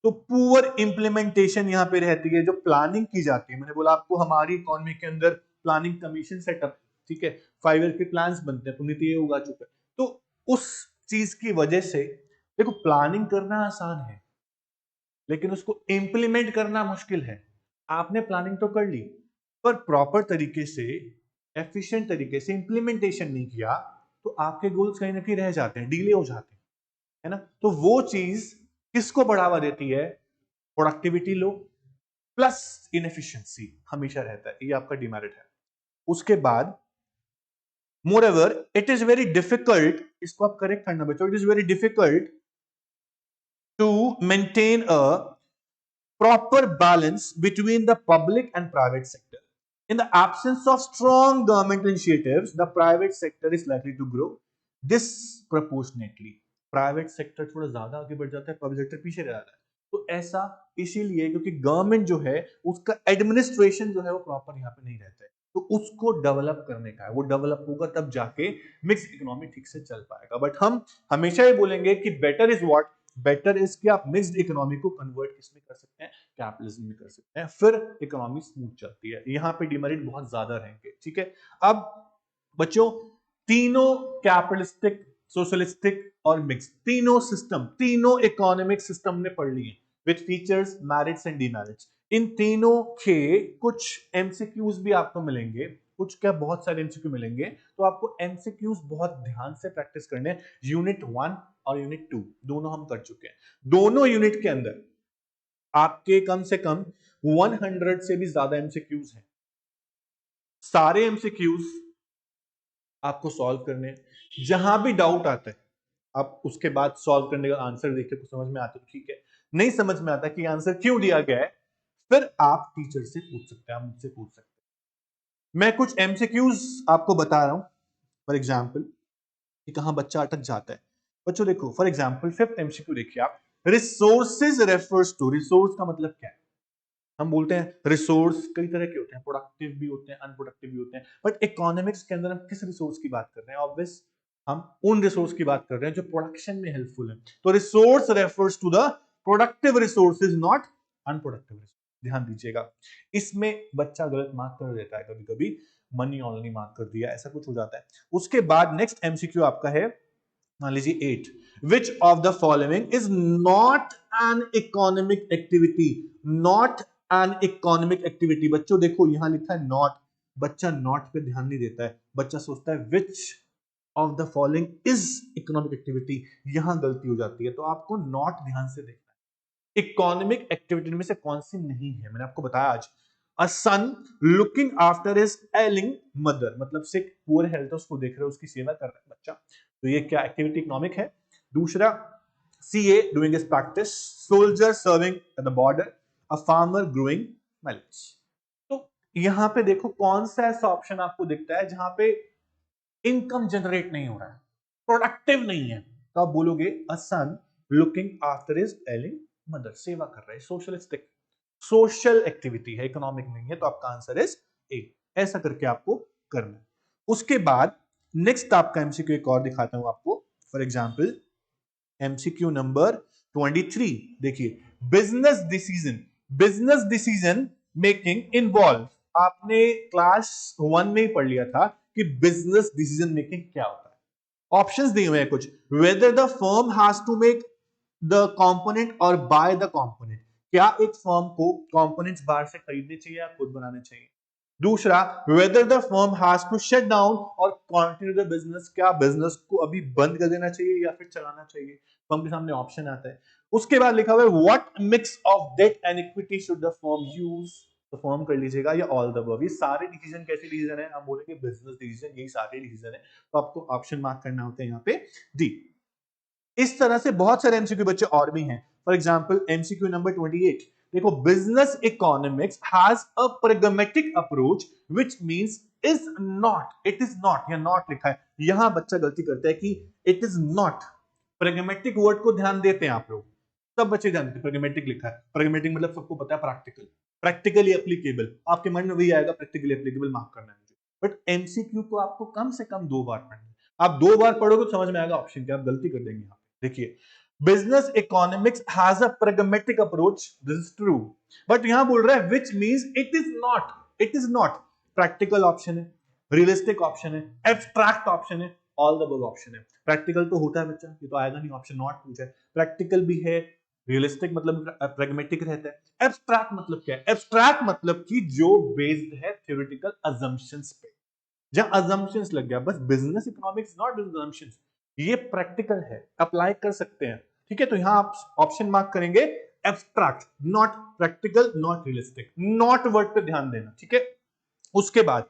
तो पुअर इंप्लीमेंटेशन यहां पे रहती है, जो प्लानिंग की जाती है, मैंने बोला आपको हमारी इकोनॉमी के अंदर प्लानिंग कमीशन सेटअप, ठीक है, 5 ईयर के प्लान्स बनते हैं, पुनीत ये उगा चुका है, तो उस चीज की वजह से देखो प्लानिंग करना आसान है लेकिन उसको इंप्लीमेंट करना मुश्किल है। आपने प्लानिंग तो कर ली पर प्रॉपर तरीके से, एफिशिएंट तरीके से इंप्लीमेंटेशन नहीं किया तो आपके गोल्स कहीं ना कहीं रह जाते हैं, डिले हो जाते हैं, है ना। तो वो चीज किसको बढ़ावा देती है, प्रोडक्टिविटी लो प्लस इनएफिशिएंसी हमेशा रहता है, ये आपका डिमेरिट है। उसके बाद moreover it is very difficult, इसको आप करेक्ट करना बच्चों, it is very difficult to maintain a proper balance between the public and private sector. In the absence of strong government initiatives, the private sector is likely to grow disproportionately. Private sector थोड़ा ज्यादा आगे बढ़ जाता है, public sector पीछे रह जाता है। तो ऐसा इसीलिए क्योंकि गवर्नमेंट जो है उसका एडमिनिस्ट्रेशन जो है वो प्रॉपर यहाँ पे नहीं रहता है, तो उसको डेवलप करने का है, वो डेवलप होगा तब जाके मिक्स इकोनॉमी ठीक से चल पाएगा। बट हम हमेशा ये बोलेंगे कि better is what, better is कि आप मिक्स्ड इकोनॉमी को कन्वर्ट किसमें कर सकते हैं, कैपिटलिज्म में कर सकते हैं, फिर इकोनॉमी स्मूथ चलती है। यहाँ पे डिमेरिट बहुत ज्यादा रहेंगे। ठीक है, अब बच्चों तीनों कैपिटलिस्टिक, सोशलिस्टिक और मिक्स, तीनों सिस्टम, तीनों इकोनॉमिक सिस्टम ने पढ़ लिए with features, merits and demerits. इन तीनों के कुछ एमसीक्यूज भी आपको मिलेंगे, कुछ क्या बहुत सारे एमसीक्यू मिलेंगे, तो आपको एमसीक्यूज बहुत ध्यान से प्रैक्टिस करने हैं। यूनिट 1 और यूनिट 2 दोनों हम कर चुके हैं। दोनों यूनिट के अंदर आपके कम से कम 100 से भी ज्यादा एमसीक्यूज हैं। सारे एमसीक्यूज आपको सॉल्व करने हैं। जहां भी डाउट आता है आप उसके बाद सॉल्व करने का आंसर देखिए, कुछ समझ में आता है ठीक है, नहीं समझ में आता कि आंसर क्यों दिया गया है, फिर आप टीचर से पूछ सकते हैं, आप मुझसे पूछ सकते हैं। मैं कुछ एमसीक्यूज आपको बता रहा हूं फॉर एग्जाम्पल कि कहां बच्चा अटक जाता है। बच्चों देखो फॉर एग्जाम्पल 5th एमसीक्यू देखिए आप, रिसोर्सेज रेफर्स टू, रिसोर्स का मतलब क्या है, हम बोलते हैं रिसोर्स कई तरह के होते हैं, प्रोडक्टिव भी होते हैं, अनप्रोडक्टिव भी होते हैं, बट इकोनॉमिक्स के अंदर हम किस रिसोर्स की बात कर रहे हैं, ऑब्वियस हम उन रिसोर्स की बात कर रहे हैं जो प्रोडक्शन में हेल्पफुल है। तो resource refers to the productive resources not unproductive resource. ध्यान दीजिएगा, इसमें बच्चा गलत मार्क कर देता है, कभी कभी मनी ऑनली मार्क कर दिया, ऐसा कुछ हो जाता है। उसके बाद नेक्स्ट एमसीक्यू आपका है, मान लीजिए 8, which of the following is not an economic activity, not an economic activity। बच्चों देखो यहां लिखा है नॉट, बच्चा नॉट पे ध्यान नहीं देता है, बच्चा सोचता है which of the following is economic activity, यहां गलती हो जाती है। तो आपको नॉट ध्यान से देखना है, इकोनॉमिक एक्टिविटी में से कौन सी नहीं है। मैंने आपको बताया आज, अ सन लुकिंग आफ्टर हिज एलिंग मदर, मतलब सिक पुअर हेल्थ है उसको देख रहे हो, उसकी सेवा कर रहा है बच्चा, तो ये क्या एक्टिविटी इकोनॉमिक है। दूसरा CA doing his practice, soldier serving at the border, a farmer growing millets. तो यहां पे देखो कौन सा ऐसा ऑप्शन आपको दिखता है जहां पे इनकम जनरेट नहीं हो रहा है, प्रोडक्टिव नहीं है, तो आप बोलोगे अ सन लुकिंग आफ्टर हिज एलिंग मदर, सेवा कर रहा है, सोशलिस्टिक, सोशल एक्टिविटी है, इकोनॉमिक नहीं है, तो आपका आंसर इज ए। ऐसा करके आपको करना है। उसके बाद नेक्स्ट आपका एमसीक्यू एक और दिखाता हूं आपको, फॉर एग्जांपल एमसीक्यू नंबर 23 देखिए, business decision, business decision making involve, आपने क्लास 1 में ही पढ़ लिया था कि बिजनेस डिसीजन मेकिंग क्या होता है। ऑप्शंस दिए हुए हैं कुछ, whether the firm has to make the component और बाय द कंपोनेंट, क्या एक फर्म को कंपोनेंट्स बाहर से खरीदने चाहिए या खुद बनाने चाहिए। दूसरा, whether the firm has to shut down और कंटिन्यू द बिजनेस, क्या बिजनेस को अभी बंद कर देना चाहिए या फिर चलाना चाहिए। फर्म के सामने ऑप्शन आता है। उसके बाद लिखा हुआ है what mix of debt and equity should the firm use, तो फर्म कर लीजिएगा या ऑल द अबव। ये सारे डिसीजन कैसे डिसीजन है, हम बोलेंगे बिजनेस डिसीजन, यही सारे डिसीजन है, तो आपको ऑप्शन मार्क करना होता है यहाँ पे डी। इस तरह से बहुत सारे एमसीक्यू बच्चे और भी हैं। फॉर एग्जांपल एमसीक्यू नंबर 28, देखो, business economics has a pragmatic approach which means is not, it is not, या नॉट लिखा है, यहां बच्चा गलती करता है कि it is not. Pragmatic word को ध्यान देते हैं आप लोग, सब बच्चे जानते हैं प्रैग्मेटिक लिखा है। प्रैग्मेटिक मतलब सबको पता है प्रैक्टिकल, प्रैक्टिकली एप्लीकेबल, आपके मन में वही आएगा प्रैक्टिकली एप्लीकेबल मार्क करना है मुझे। बट एमसीक्यू को आपको कम से कम 2 बार पढ़ना है, आप 2 बार पढ़ोगे तो समझ में आएगा ऑप्शन क्या, आप गलती कर देंगे यहाँ। देखिए, business economics has a pragmatic approach, this is true, but यहां बोल रहा है which means it is not, it is not. Practical option है, रियलिस्टिक ऑप्शन है, एब्स्ट्रैक्ट ऑप्शन है, ऑल द अबव ऑप्शन है। प्रैक्टिकल तो होता है बच्चा, ये तो आएगा नहीं, ऑप्शन नॉट पूछा है। प्रैक्टिकल भी है, रियलिस्टिक मतलब प्रैग्मेटिक रहता है, एब्स्ट्रैक्ट मतलब क्या है, एब्स्ट्रैक्ट मतलब कि जो बेस्ड है थ्योरेटिकल अजम्पशंस पे, जहां अजम्पशंस लग गया, बस बिजनेस इकोनॉमिक्स नॉट अजम्पशंस, ये प्रैक्टिकल है, अप्लाई कर सकते हैं। ठीक है, तो यहां आप ऑप्शन मार्क करेंगे abstract, not practical, not realistic, not word पे ध्यान देना। ठीक है, उसके बाद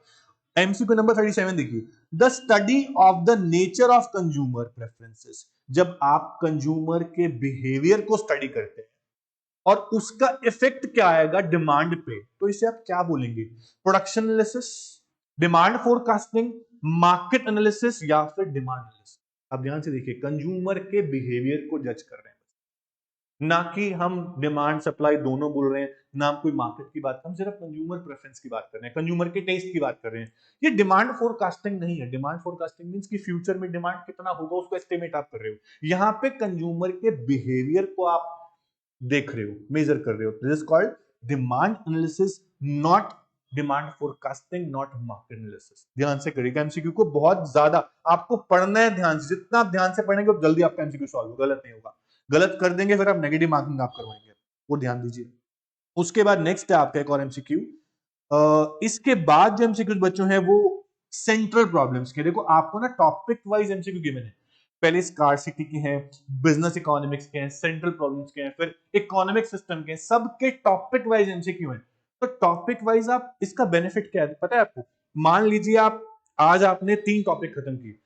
एमसीक्यू नंबर 37 देखिए, the study of the nature of consumer preferences, जब आप कंज्यूमर के बिहेवियर को स्टडी करते हैं और उसका इफेक्ट क्या आएगा डिमांड पे, तो इसे आप क्या बोलेंगे, production analysis, demand forecasting, market analysis या फिर डिमांड एनालिसिस। अब ध्यान से देखिए, कंज्यूमर के बिहेवियर को जज कर रहे हैं, ना कि हम डिमांड सप्लाई दोनों बोल रहे हैं, ना हम कोई मार्केट की बात, हम सिर्फ कंज्यूमर प्रेफरेंस की बात कर रहे हैं, कंज्यूमर के टेस्ट की बात कर रहे हैं। ये डिमांड फोरकास्टिंग नहीं है, डिमांड फोरकास्टिंग मींस कि फ्यूचर में डिमांड कितना होगा उसको एस्टिमेट आप कर रहे हो, यहाँ पे कंज्यूमर के बिहेवियर को आप देख रहे हो, मेजर कर रहे हो, this is called demand analysis, not demand forecasting, not market analysis. ध्यान से करिएगा, एमसीक्यू को बहुत ज्यादा आपको पढ़ना है ध्यान से, जितना आप ध्यान से पढ़ेंगे उतना जल्दी आपका एमसीक्यू सॉल्व होगा, गलत नहीं होगा। गलत कर देंगे फिर आप नेगेटिव मार्किंग आप करवाएंगे, वो ध्यान दीजिए। उसके बाद नेक्स्ट है आपका एक और एमसीक्यू, इसके बाद जो एमसीक्यू बच्चों हैं वो सेंट्रल प्रॉब्लम्स के। देखो, आपको ना टॉपिक वाइज एमसीक्यू गिवन है, पहले स्कार्सिटी के हैं, बिजनेस इकोनॉमिक्स के हैं, सेंट्रल प्रॉब्लम्स के हैं, फिर इकोनॉमिक सिस्टम के हैं, सबके टॉपिक वाइज एमसीक्यू हैं। तो टॉपिक वाइज आप इसका बेनिफिट क्या है पता है आपको, मान लीजिए आप आज आपने 3 टॉपिक खत्म किए,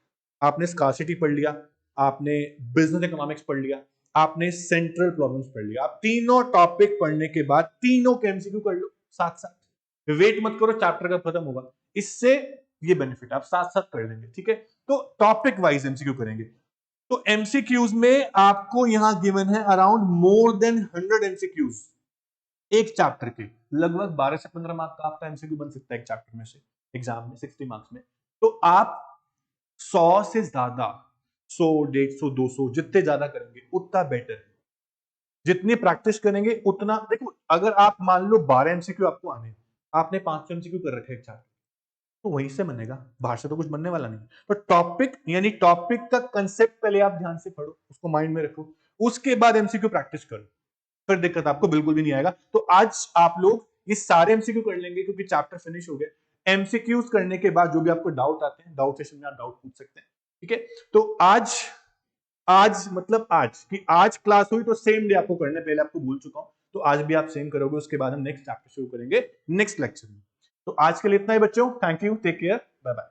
आपने स्कार्सिटी पढ़ लिया, आपने बिजनेस इकोनॉमिक्स पढ़ लिया, आपने सेंट्रल प्रॉब्लम्स पढ़ लिया, आप तीनों टॉपिक पढ़ने के बाद तीनों के एमसीक्यू कर लो साथ साथ, वेट मत करो चैप्टर का खत्म होगा, इससे ये बेनिफिट आप साथ साथ कर लेंगे। ठीक है, तो टॉपिक वाइज एमसीक्यू करेंगे। तो एमसीक्यूज में आपको यहां गिवन है अराउंड मोर देन 100 एमसीक्यूज एक चैप्टर के, लगभग 12 से 15 मार्क का आपका एमसीक्यू बन सकता है एक चैप्टर में से, एग्जाम में 60 मार्क्स में। तो आप 100 से ज्यादा, 100, 150, 200 जितने ज्यादा करेंगे उतना बेटर है, जितनी प्रैक्टिस करेंगे उतना। देखो, अगर आप मान लो 12 एमसीक्यू आपको आने, आपने 500 एमसीक्यू कर रखे एक चैप्टर, तो वहीं से बनेगा, बाहर से तो कुछ बनने वाला नहीं। तो टॉपिक यानी टॉपिक का कंसेप्ट पहले आप ध्यान से पढ़ो, उसको माइंड में रखो, उसके बाद एमसीक्यू प्रैक्टिस करो, फिर दिक्कत आपको बिल्कुल भी नहीं आएगा। तो आज आप लोग ये सारे एमसीक्यू कर लेंगे क्योंकि चैप्टर फिनिश हो गए। एमसीक्यूज करने के बाद जो भी आपको डाउट आते हैं, डाउट सेशन में आप डाउट पूछ सकते हैं। ठीक है, तो आज आज मतलब आज की आज क्लास हुई तो सेम डे आपको करना है, पहले आपको भूल चुका हूं, तो आज भी आप सेम करोगे, उसके बाद हम नेक्स्ट चैप्टर शुरू करेंगे नेक्स्ट लेक्चर में। तो आज के लिए इतना ही बच्चों, thank you, take care, bye bye.